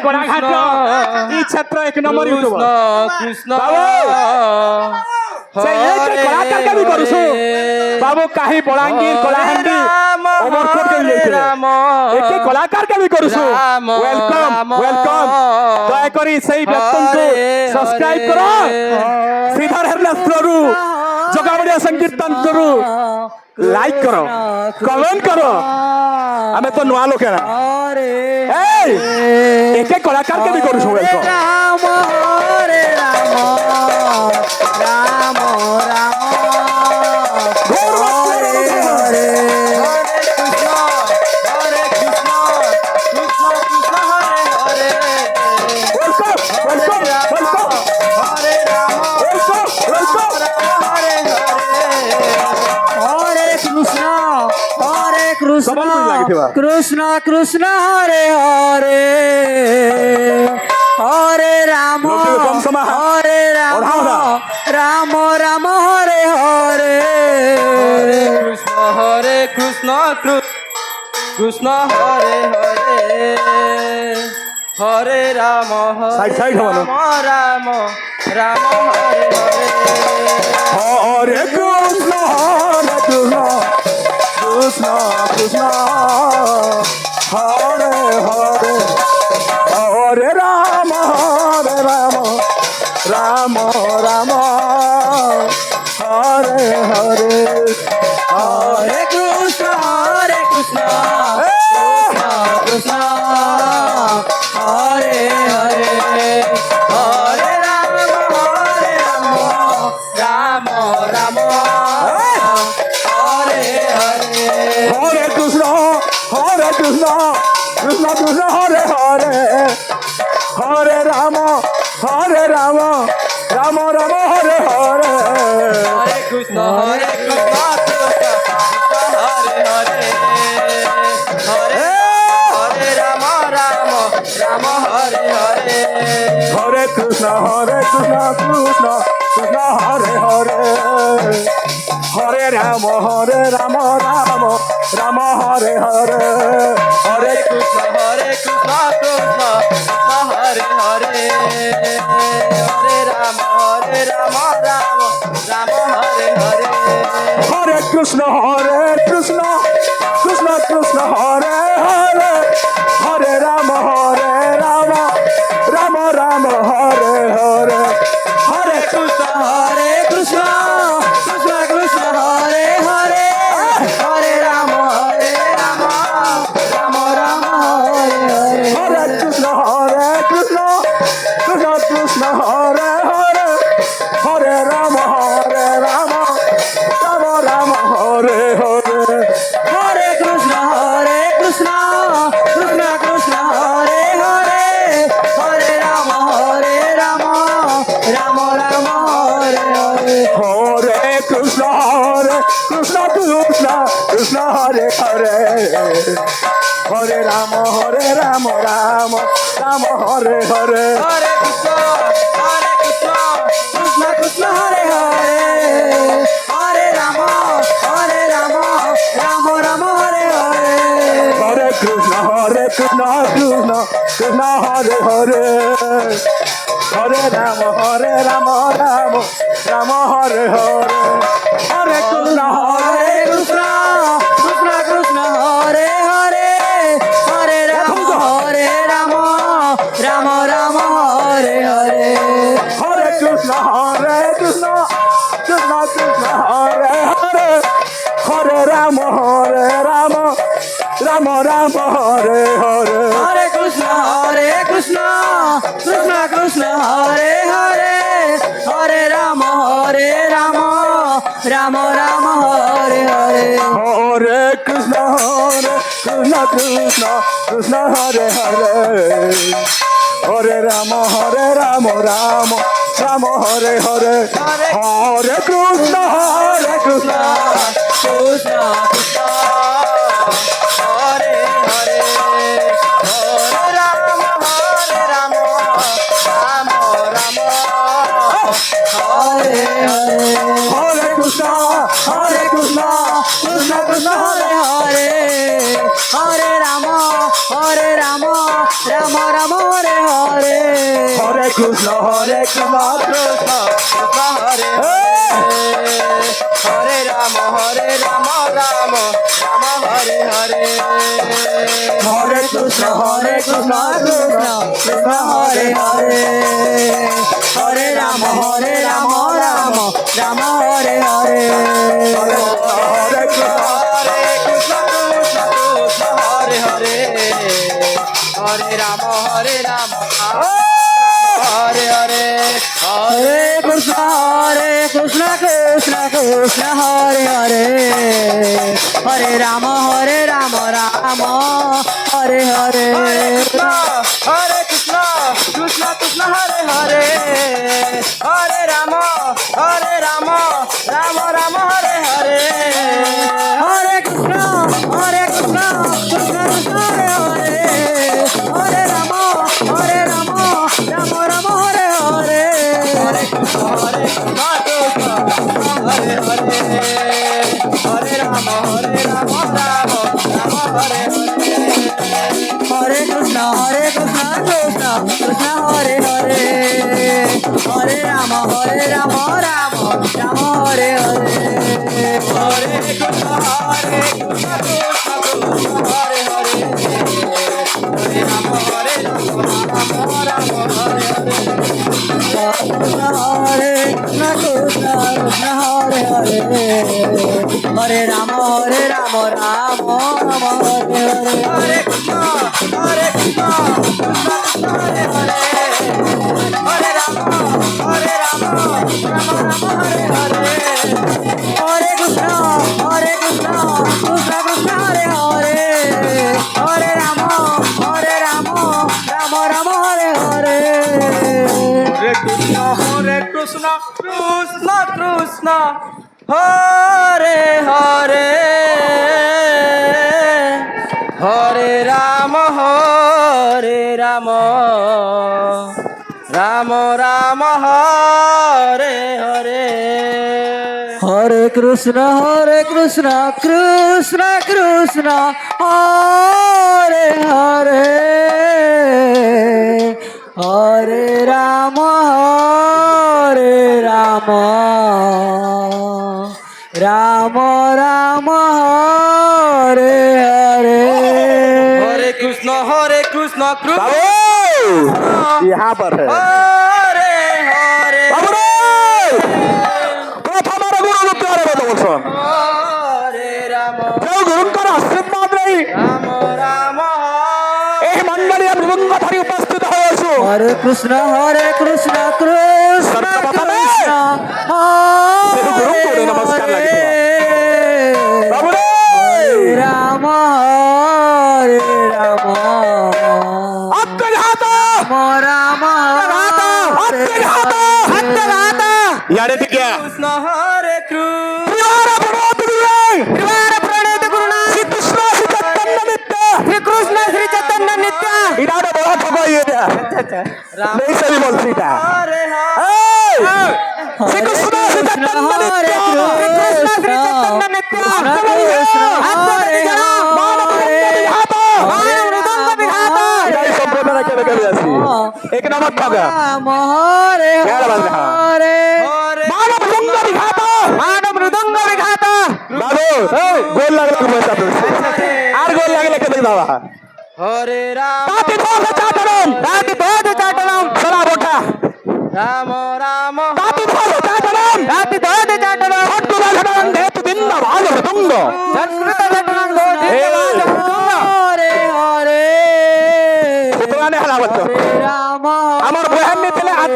কোলাঘাট এই ক্ষেত্র এক নম্বর ইউটিউবর কৃষ্ণ ସେ ଏତେ କଳାକାର କେମିତି କରୁଛୁ ବାବୁ କାହିଁ ବଲାଙ୍ଗୀର କଳାହାଣ୍ଡି ଅମରକୋଟ କେମିତି ଯାଇଥିଲେ ଏତେ କଳାକାର କେମିତି କରୁଛୁ ୱେଲକମ୍ ୱେଲକମ୍ ଦୟାକରି ସେଇ ବ୍ୟକ୍ତିଙ୍କୁ ସବସ୍କ୍ରାଇବ କର ଶ୍ରୀଧର ହେରନାଥରୁ ଜଗାବଳିଆ ସଂକୀର୍ତ୍ତନରୁ ଲାଇକ୍ କର କମେଣ୍ଟ କର ଆମେ ତ ନୂଆ ଲୋକ ଏକେ କଳାକାର କେମିତି କରୁଛୁ ୱେଲକମ୍ कृष्ण कृष्ण हरे हरे हरे राम हरे राम राम राम हरे हरे कृष्ण कृष्ण हरे हरे हरे राम राम राम राम हरे हरे हरे कृष्ण कृष्ण कृष्ण हरे हरे हरे राम राम राम हरे हरे हरे कृष्ण कृष्ण कृष्ण हरे हरे हरे राम राम राम हरे हरे हरे कृष्ण कृष्ण कृष्ण हरे हरे हरे राम राम राम राम हरे हरे हरे कृष्ण हरे हरे हरे हरे राम राम राम हरे हरे हरे कृष्ण कृष्ण कृष्ण हरे हरे हरे राम राम राम हरे हरे हरे कृष्ण कृष्ण हरे हरे हरे राम राम राम हरे हरे हरे कृष्ण कृष्ण कृष्ण हरे हरे हरे राम राम राम हरे हरे हरे कृष्ण कृष्ण कृष्ण हरे हरे हरे राम राम राम हरे हरे हरे कृष्ण कृष्ण कृष्ण हरे हरे हरे राम राम राम हरे हरे हरे कृष्ण कृष्ण कृष्ण हरे हरे हरे राम राम राम हरे हरे हरे कृष्ण कृष्ण कृष्ण हरे हरे हरे राम राम राम हरे हरे हरे कृष्ण कृष्ण कृष्ण हरे हरे हरे राम राम राम हरे हरे हरे कृष्ण कृष्ण हरे हरे हरे राम राम राम हरे हरे हरे कृष्ण कृष्ण कृष्ण हरे हरे हरे राम राम हरे हरे हरे कृष्ण कृष्ण हरे हरे हरे राम राम हरे हरे हरे कृष्ण कृष्ण कृष्ण हरे हरे हरे राम राम हरे हरे हरे कृष्ण कृष्ण हरे हरे हरे राम राम हरे हरे हरे कृष्ण कृष्ण हरे हरे हरे राम राम राम हरे हरे हरे कृष्ण कृष्ण हरे हरे हरे राम राम রাম রাম হরে হরে হরে কৃষ্ণ কৃষ্ণ কৃষ্ণ হরে হরে রাম রাম রাম হরে হরে হরে কৃষ্ণ কৃষ্ণ কৃষ্ণ হরে হরে হরে রাম রাম রাম হরে হরে হরে কৃষ্ণ হরে কৃষ্ণ কৃষ্ণ কৃষ্ণ হরে হরে হরে রাম রাম হরে হরে হরে কৃষ্ণ কৃষ্ণ কৃষ্ণ হরে হরে হরে রাম রাম হরে হরে হরে কৃষ্ণ কৃষ্ণ কৃষ্ণ হরে হরে হরে রাম রাম রাম হরে হরে হরে কৃষ্ণ কৃষ্ণ কৃষ্ণ হরে হরে হরে রাম রাম রাম হরে হরে হরে কৃষ্ণ কৃষ্ণ হরে হরে হরে রাম রাম রাম হরে হরে হরে কৃষ্ণ কৃষ্ণ কৃষ্ণ হরে হরে হরে রাম রাম রাম হরে হরে হরে কৃষ্ণ কৃষ্ণ কৃষ্ণ হরে হরে হরে রাম রাম হরে হরে হরে কৃষ্ণ কৃষ্ণ হরে হরে হরে রাম রাম হরে হরে হরে কৃষ্ণ কৃষ্ণ কৃষ্ণ হরে হরে হরে রাম রাম হরে হরে হরে কৃষ্ণ কৃষ্ণ কৃষ্ণ হরে হরে হরে রাম রাম হরে হরে হরে কৃষ্ণ কৃষ্ণ কৃষ্ণ হরে হরে হরে রাম রাম রাম হরে হরে হরে কৃষ্ণ কৃষ্ণ কৃষ্ণ হরে হরে হরে রাম রাম রাম হরে হরে हरे कृष्ण कृष्ण बाबू यहाँ पर है हरे हरे बाबू रे प्रथम गुरु द्वारे बोलछन हरे राम जो गुरुंकर आशीर्वाद रही राम राम এই মণ্ডলী মৃদঙ্গ ধরি উপস্থিত হয়েছো হরে কৃষ্ণ কৃষ্ণ কৃষ্ণ तेरे गुरु को रे नमस्कार लगे बाबू रे রাম রাম আত্মঘাত রাম আত্মঘাত আত্মঘাত ইয়ারে দিকে कृष्ण हरे कृष्ण ত্রিবার প্রণীত গুরুনা শ্রী কৃষ্ণ শ্রী চৈতন্য নিত্য শ্রী কৃষ্ণ শ্রী চৈতন্য নিত্য এটা বড় ঠকা এটা राम नहीं सही बोलती था हरे श्री कृष्ण श्री चैतन्य नित्य श्री कृष्ण श्री चैतन्य नित्य एक नमक खागा রাম হরে হরে मानव मृदंग विघात मानव मृदंग विघात बाबू गोल लागला पैसा तो आर गोल लागले के बाबा हरे राम ताती भोज चाटरम सला बोठा राम राम ताती भोज चाटरम हट्टु बाधरम देत दिन भाग मृदंग संस्कृत जटरम হরে হরে कुतवाने हलावत রাম আমার বহান নে তেলে হাত